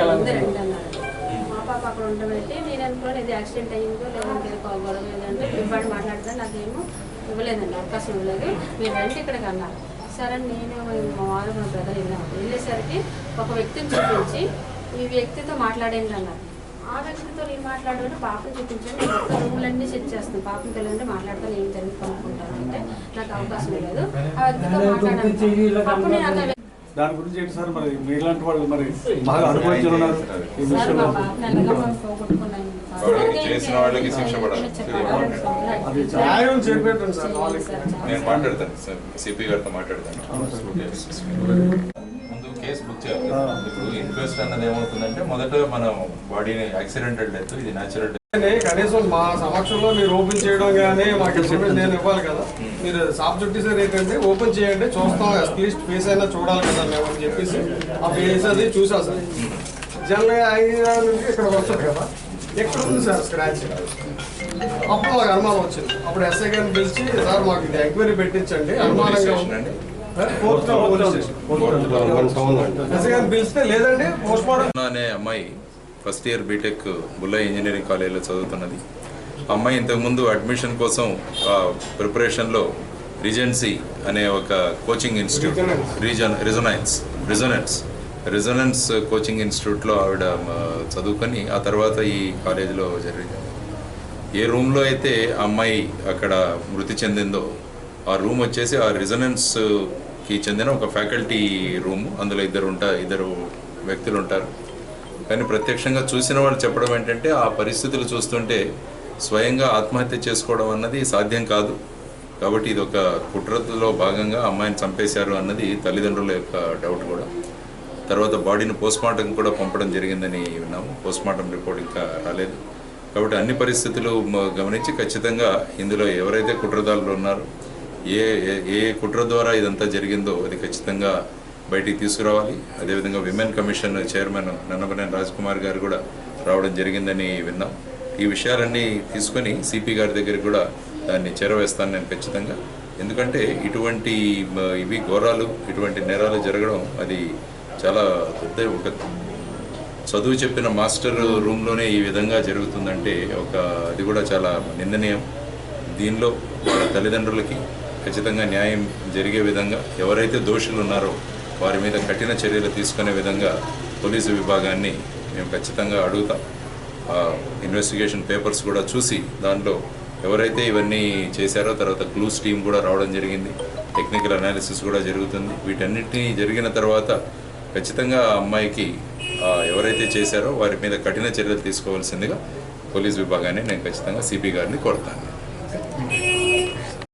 రండి అన్నారు. మా పాప అక్కడ ఉండబెట్టి నేను అనుకోని ఇది యాక్సిడెంట్ అయ్యిందో లేదంటే గొడవ ఏదంటే ఇవ్వండి మాట్లాడితే నాకేమో ఇవ్వలేదండి, అవకాశం ఇవ్వలేదు. మీరు రండి ఇక్కడికి అన్నారు. సరే నేను మా వారు మా బ్రదర్ వెళ్ళేసరికి ఒక వ్యక్తిని చూపించి ఈ వ్యక్తితో మాట్లాడేది అన్నారు. ఆ వ్యక్తితో నేను మాట్లాడాను, పాపను చూపించాను, నేను ఒక్క రూములన్నీ సెట్ చేస్తాను, పాపను తెలియదంటే మాట్లాడతాను, ఏం జరిగింది కనుక్కుంటాను అంటే నాకు అవకాశం లేదు. ఆ వ్యక్తితో మాట్లాడాను. అప్పుడు నేను దాని గురించి ఏంటి సార్, మరి మీలాంటి వాళ్ళు మరి బాగా అనుభవించున్నారు చేసిన వాళ్ళకి శిక్ష పడాలి. నేను మాట్లాడతాను సార్, సిపి గారితో మాట్లాడతాను. ముందు కేసు బుక్ చేయాలి. ఇప్పుడు ఇన్క్వెస్ట్ అన్నది ఏమవుతుందంటే మొదట మనం బాడీని యాక్సిడెంటల్ డెత్, ఇది న్యాచురల్ డెత్. కనీసం మా సమక్షంలో మీరు ఓపెన్ చేయడం కానీ మాకు నేను ఇవ్వాలి కదా. మీరు సాఫ్ చుట్టేసారి ఏంటంటే ఓపెన్ చేయండి, చూస్తాం, అట్లీస్ట్ ఫేస్ అయినా చూడాలి కదా మేము అని చెప్పేసి ఆ ఫేస్ అది చూసా సార్. జనరల్గా నుంచి ఇక్కడ వస్తుంది కదా, ఎక్కడ ఉంది సార్ స్క్రాచ్. అప్పుడు మాకు అనుమానం వచ్చింది. అప్పుడు ఎస్ఐ గారిని పిలిచి సార్ మాకు ఇది ఎంక్వైరీ పెట్టించండి, అనుమానంగా ఉందండి. ఎస్ఐ గారిని పిలిస్తే లేదండి పోస్ట్ మార్టం అనే అమ్మాయి ఫస్ట్ ఇయర్ బీటెక్ బుల్లా ఇంజనీరింగ్ కాలేజీలో చదువుతున్నది. అమ్మాయి ఇంతకుముందు అడ్మిషన్ కోసం ప్రిపరేషన్లో రిజెన్సీ అనే ఒక కోచింగ్ ఇన్స్టిట్యూట్, రిజొనెన్స్ కోచింగ్ ఇన్స్టిట్యూట్లో ఆవిడ చదువుకొని ఆ తర్వాత ఈ కాలేజీలో జరిగింది. ఏ రూమ్లో అయితే అమ్మాయి అక్కడ మృతి చెందిందో ఆ రూమ్ వచ్చేసి ఆ రిజొనెన్స్కి చెందిన ఒక ఫ్యాకల్టీ రూమ్. అందులో ఇద్దరు వ్యక్తులు ఉంటారు. కానీ ప్రత్యక్షంగా చూసిన వాళ్ళు చెప్పడం ఏంటంటే ఆ పరిస్థితులు చూస్తుంటే స్వయంగా ఆత్మహత్య చేసుకోవడం అన్నది సాధ్యం కాదు, కాబట్టి ఇది ఒక కుట్రలో భాగంగా అమ్మాయిని చంపేశారు అన్నది తల్లిదండ్రుల యొక్క డౌట్ కూడా. తర్వాత బాడీని పోస్ట్మార్టం కూడా పంపడం జరిగిందని విన్నాము. పోస్ట్మార్టం రిపోర్ట్ ఇంకా రాలేదు. కాబట్టి అన్ని పరిస్థితులు గమనించి ఖచ్చితంగా ఇందులో ఎవరైతే కుట్రదారులు ఉన్నారో, ఏ కుట్ర ద్వారా ఇదంతా జరిగిందో అది ఖచ్చితంగా బయటికి తీసుకురావాలి. అదేవిధంగా women commission chairman Nannapaneni Rajkumar గారు కూడా రావడం జరిగిందని విన్నాం. ఈ విషయాలన్నీ తీసుకొని సిపి గారి దగ్గర కూడా దాన్ని చేరవేస్తాను నేను ఖచ్చితంగా. ఎందుకంటే ఇవి ఘోరాలు, ఇటువంటి నేరాలు జరగడం అది చాలా పెద్ద, ఒక చదువు చెప్పిన మాస్టర్ రూమ్లోనే ఈ విధంగా జరుగుతుందంటే అది కూడా చాలా నిందనీయం. దీనిలో వాళ్ళ తల్లిదండ్రులకి ఖచ్చితంగా న్యాయం జరిగే విధంగా ఎవరైతే దోషులు ఉన్నారో వారి మీద కఠిన చర్యలు తీసుకునే విధంగా పోలీసు విభాగాన్ని మేము ఖచ్చితంగా అడుగుతాం. ఇన్వెస్టిగేషన్ పేపర్స్ కూడా చూసి దాంట్లో ఎవరైతే ఇవన్నీ చేశారో తర్వాత క్లూస్ టీం కూడా రావడం జరిగింది, టెక్నికల్ అనాలిసిస్ కూడా జరుగుతుంది. వీటన్నిటినీ జరిగిన తర్వాత ఖచ్చితంగా ఆ అమ్మాయికి ఎవరైతే చేశారో వారి మీద కఠిన చర్యలు తీసుకోవాల్సిందిగా పోలీసు విభాగాన్ని నేను ఖచ్చితంగా సిపి గారిని కోరుతాను.